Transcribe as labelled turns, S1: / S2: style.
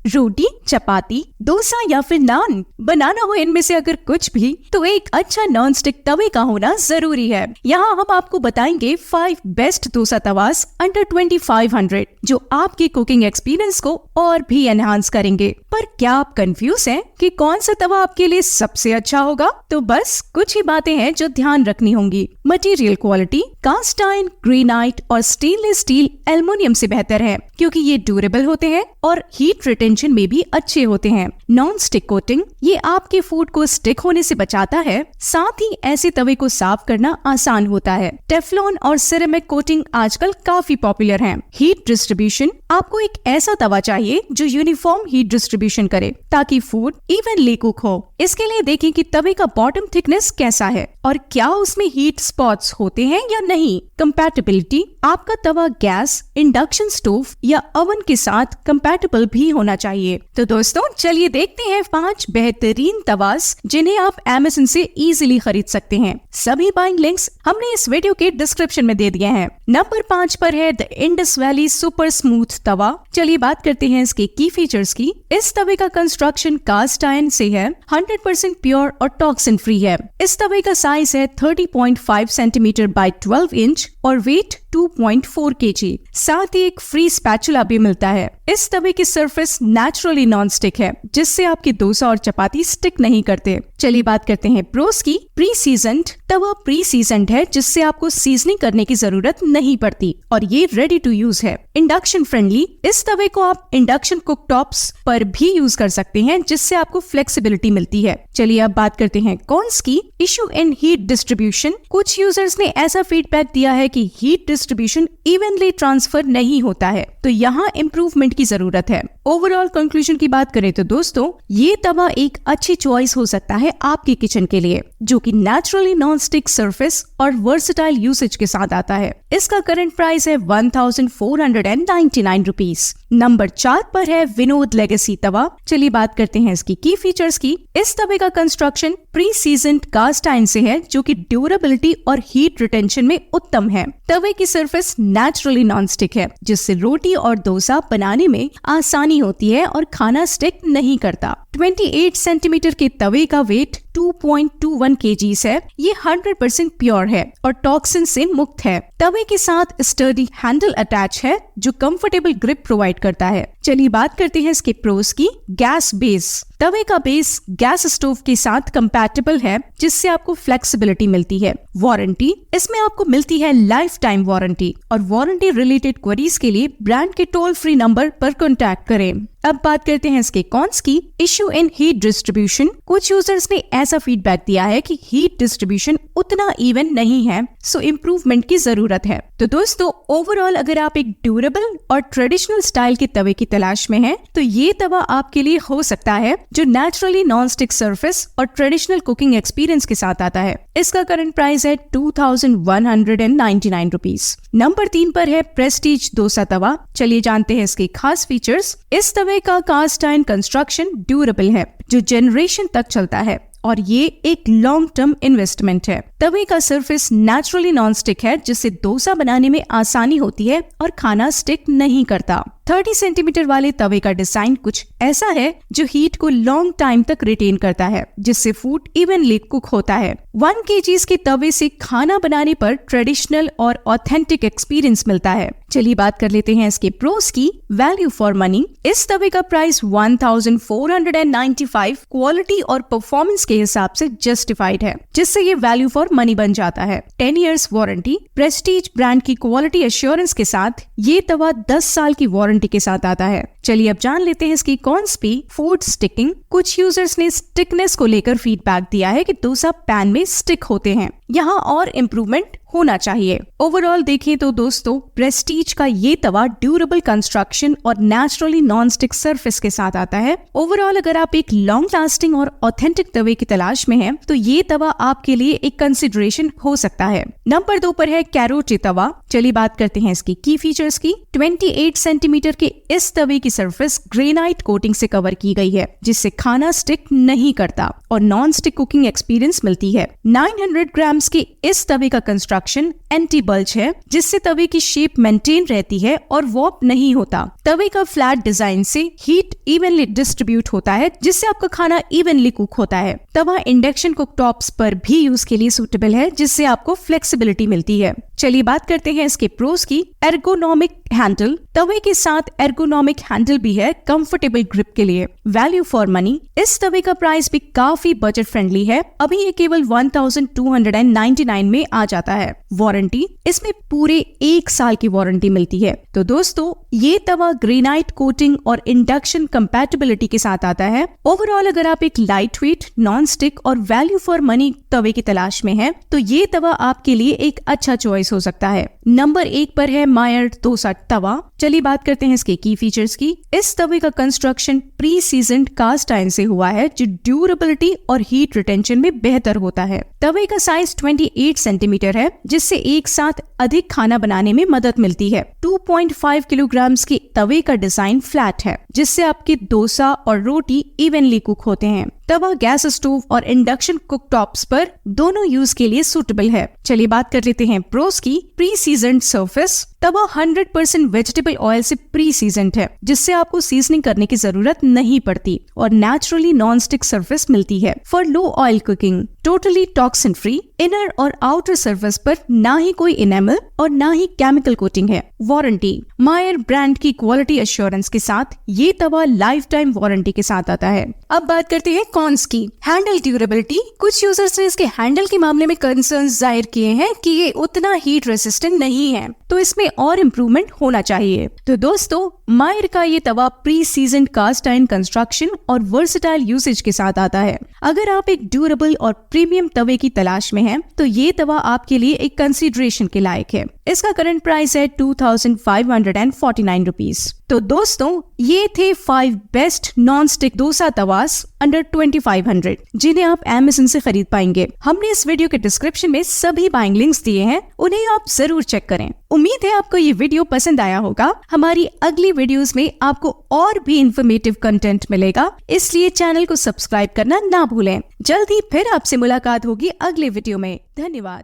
S1: रोटी, चपाती, डोसा या फिर नान बनाना हो इनमें से अगर कुछ भी, तो एक अच्छा नॉन स्टिक तवे का होना जरूरी है। यहाँ हम आपको बताएंगे 5 बेस्ट डोसा तवास अंडर 2500 जो आपके कुकिंग एक्सपीरियंस को और भी एनहांस करेंगे। पर क्या आप कंफ्यूज हैं कि कौन सा तवा आपके लिए सबसे अच्छा होगा? तो बस कुछ ही बातें हैं जो ध्यान रखनी होंगी। Material quality cast iron, granite और स्टेनलेस स्टील एल्युमिनियम से बेहतर है क्योंकि ये ड्यूरेबल होते हैं और हीट रिटेंशन में भी अच्छे होते हैं। नॉन स्टिक कोटिंग ये आपके फूड को स्टिक होने से बचाता है, साथ ही ऐसे तवे को साफ करना आसान होता है। टेफ्लॉन और सिरेमिक कोटिंग आजकल काफी पॉपुलर हैं। हीट डिस्ट्रीब्यूशन आपको एक ऐसा तवा चाहिए जो यूनिफॉर्म हीट डिस्ट्रीब्यूशन करे ताकि फूड इवनली कुक हो। इसके लिए देखें कि तवे का बॉटम थिकनेस कैसा है और क्या उसमें हीट स्पॉट्स होते हैं या नहीं। कंपैटिबिलिटी आपका तवा गैस, इंडक्शन स्टोव या ओवन के साथ कंपैटिबल भी होना चाहिए। तो दोस्तों चलिए देखते हैं 5 बेहतरीन तवास जिन्हें आप Amazon से इजीली खरीद सकते हैं। सभी बाइंग लिंक्स हमने इस वीडियो के डिस्क्रिप्शन में दे दिए हैं। नंबर 5 पर है the Indus valley super smooth tawa. चलिए बात करते हैं इसके की फीचर्स की। इस तवे का कंस्ट्रक्शन कास्ट आयरन से है, 100% प्योर और टॉक्सिन फ्री है। इस तवे का साइज है 30.5 सेंटीमीटर बाय 12 इंच और वेट 2.4 kg। साथ ही एक फ्री स्पैचुला भी मिलता है। इस तवे की सरफेस नेचुरली नॉन स्टिक है जिससे आपकी डोसा और चपाती स्टिक नहीं करते। चलिए बात करते हैं प्रोस की। प्री सीजन्ड तवा प्री सीजन्ड है जिससे आपको सीजनिंग करने की जरूरत नहीं पड़ती और ये रेडी टू यूज है। इंडक्शन फ्रेंडली इस तवे को आप इंडक्शन कुकटॉप्स पर भी यूज कर सकते हैं जिससे आपको फ्लेक्सिबिलिटी मिलती है। चलिए अब बात करते हैं कॉन्स की। इशू इन हीट डिस्ट्रीब्यूशन कुछ यूजर्स ने ऐसा फीडबैक दिया है कि हीट डिस्ट्रीब्यूशन इवनली ट्रांसफर नहीं होता है, तो यहाँ इम्प्रूवमेंट की जरूरत है। ओवरऑल कंक्लूजन की बात करें तो दोस्तों ये तवा एक अच्छी चॉइस हो सकता है आपके किचन के लिए जो कि नेचुरली नॉन स्टिक सरफेस और वर्सेटाइल यूसेज के साथ आता है। इसका करंट प्राइस है 1499 रुपीज। नंबर 4 पर है विनोद लेगेसी तवा। चलिए बात करते हैं इसकी की फीचर्स की। इस तवे का construction pre seasoned cast iron से है जो कि ड्यूरेबिलिटी और हीट रिटेंशन में उत्तम है। तवे की सरफेस नेचुरली नॉन स्टिक है जिससे रोटी और डोसा बनाने में आसानी होती है और खाना स्टिक नहीं करता। 28 सेंटीमीटर के तवे का वेट 2.21 kg है। ये 100% प्योर है और टॉक्सिन से मुक्त है। तवे के साथ स्टर्डी हैंडल अटैच है जो कंफर्टेबल ग्रिप प्रोवाइड करता है। चलिए बात करते हैं इसके प्रोस की। गैस बेस तवे का बेस गैस स्टोव के साथ कंपैटिबल है जिससे आपको फ्लेक्सिबिलिटी मिलती है। वारंटी इसमें आपको मिलती है लाइफ टाइम वारंटी और वारंटी रिलेटेड क्वेरीज के लिए ब्रांड के टोल फ्री नंबर पर कॉन्टैक्ट करें। अब बात करते हैं इसके कॉन्स की। इशू इन हीट डिस्ट्रीब्यूशन कुछ यूजर्स ने ऐसा फीडबैक दिया है कि हीट डिस्ट्रीब्यूशन उतना इवन नहीं है, सो इम्प्रूवमेंट की जरूरत है। तो दोस्तों ओवरऑल अगर आप एक ड्यूरेबल और ट्रेडिशनल स्टाइल के तवे की तलाश में हैं, तो ये तवा आपके लिए हो सकता है जो नेचुरली नॉन स्टिक सरफेस और ट्रेडिशनल कुकिंग एक्सपीरियंस के साथ आता है। इसका करंट प्राइस है 2199 रुपीज। नंबर 3 पर है प्रेस्टीज डोसा तवा। चलिए जानते हैं इसके खास फीचर्स। इस तवे का कास्ट आयरन कंस्ट्रक्शन ड्यूरेबल है जो जनरेशन तक चलता है और ये एक लॉन्ग टर्म इन्वेस्टमेंट है। तवे का सरफेस नेचुरली नॉन स्टिक है जिससे डोसा बनाने में आसानी होती है और खाना स्टिक नहीं करता। 30 सेंटीमीटर वाले तवे का डिजाइन कुछ ऐसा है जो हीट को लॉन्ग टाइम तक रिटेन करता है जिससे फूड इवनली कुक होता है। 1 kg के तवे से खाना बनाने पर ट्रेडिशनल और ऑथेंटिक एक्सपीरियंस मिलता है। चलिए बात कर लेते हैं इसके प्रोस की। वैल्यू फॉर मनी इस तवे का प्राइस 1495 क्वालिटी और परफॉर्मेंस के हिसाब से जस्टिफाइड है जिससे ये वैल्यू फॉर मनी बन जाता है। 10 इयर्स वारंटी प्रेस्टीज ब्रांड की क्वालिटी एश्योरेंस के साथ ये तवा 10 साल की वारंटी के साथ आता है। चलिए अब जान लेते हैं इसकी कॉन्स भी। फूड स्टिकिंग कुछ यूजर्स ने स्टिकनेस को लेकर फीडबैक दिया है कि डोसा पैन में स्टिक होते हैं, यहाँ और इम्प्रूवमेंट होना चाहिए। ओवरऑल देखें तो दोस्तों प्रेस्टीज का ये तवा ड्यूरेबल कंस्ट्रक्शन और नेचुरली नॉन स्टिक सरफेस के साथ आता है। ओवरऑल अगर आप एक लॉन्ग लास्टिंग और ऑथेंटिक तवे की तलाश में हैं, तो ये तवा आपके लिए एक कंसिडरेशन हो सकता है। नंबर 2 पर है कैरोटी तवा। चलिए बात करते हैं इसकी की फीचर्स की। 28 सेंटीमीटर के इस तवे की सरफेस ग्रेनाइट कोटिंग से कवर की गई है, जिससे खाना स्टिक नहीं करता और नॉन स्टिक कुकिंग एक्सपीरियंस मिलती है। 900 ग्राम्स के इस तवे का कंस्ट्रक्शन एंटी बल्ज है, जिससे तवे की शेप मेंटेन रहती है और वॉर्प नहीं होता। तवे का फ्लैट डिजाइन से हीट इवनली डिस्ट्रीब्यूट होता है, जिससे आपका खाना इवनली कुक होता है। तवा इंडक्शन कुकटॉप्स पर भी यूज के लिए सूटेबल है, जिससे आपको फ्लेक्सिबिलिटी मिलती है। चलिए बात करते हैं इसके प्रोस की। Ergonomic handle. तवे के साथ एर्गोनॉमिक हैंडल भी है कंफर्टेबल ग्रिप के लिए। Value for money. इस तवे का प्राइस भी काफी बजट फ्रेंडली है। अभी ये केवल 1299 में आ जाता है। वारंटी। इसमें पूरे 1 साल की वारंटी मिलती है। तो दोस्तों, ये तवा ग्रेनाइट कोटिंग और इंडक्शन कंपैटिबिलिटी के साथ आता है। ओवरऑल अगर आप एक लाइट वेट, नॉन स्टिक और वैल्यू फॉर मनी तवे की तलाश में हैं, तो ये तवा आपके लिए एक अच्छा चॉइस हो सकता है। नंबर 1 पर है मायर डोसा तवा। चलिए बात करते हैं इसके की फीचर्स की। इस तवे का construction pre seasoned cast iron से हुआ है, जो ड्यूरेबिलिटी और हीट रिटेंशन में बेहतर होता है। तवे का साइज 28 सेंटीमीटर है, जिससे एक साथ अधिक खाना बनाने में मदद मिलती है। 2.5 किलोग्राम के तवे का डिजाइन फ्लैट है, जिससे आपके डोसा और रोटी इवनली कुक होते हैं। तवा गैस स्टोव और इंडक्शन कुकटॉप्स पर दोनों यूज के लिए सूटेबल है। चलिए बात कर लेते हैं प्रोस की। Pre seasoned surface. तवा 100% वेजिटेबल ऑयल से प्री सीजन्ड है, जिससे आपको सीजनिंग करने की जरूरत नहीं पड़ती और नेचुरली नॉन स्टिक सरफेस मिलती है for low oil cooking. Totally toxin free. Inner और आउटर सरफेस पर ना ही कोई इनेमल और ना ही केमिकल कोटिंग है। वारंटी। मायर ब्रांड की क्वालिटी एश्योरेंस के साथ ये तवा लाइफ टाइम वारंटी के साथ आता है। अब बात करते हैं कॉन्स की। Handle durability. कुछ यूजर्स ने इसके हैंडल के मामले में कंसर्न जाहिर किए हैं कि ये उतना हीट रेसिस्टेंट नहीं है, तो इसमें और इम्प्रूवमेंट होना चाहिए। तो दोस्तों, मायर का ये तवा pre seasoned cast iron construction और वर्सेटाइल यूसेज के साथ आता है। अगर आप एक ड्यूरेबल और प्रीमियम तवे की तलाश में हैं, तो ये तवा आपके लिए एक कंसीडरेशन के लायक है। इसका करंट प्राइस है 2549 रुपीज। तो दोस्तों, ये थे 5 best non stick dosa tawas under 2500, जिन्हें आप Amazon से खरीद पाएंगे। हमने इस वीडियो के डिस्क्रिप्शन में सभी बाइंग लिंक्स दिए हैं, उन्हें आप जरूर चेक करें। उम्मीद है आपको ये वीडियो पसंद आया होगा। हमारी अगली वीडियोस में आपको और भी इंफॉर्मेटिव कंटेंट मिलेगा, इसलिए चैनल को सब्सक्राइब करना ना भूलें। जल्द ही फिर आपसे मुलाकात होगी अगले वीडियो में। धन्यवाद।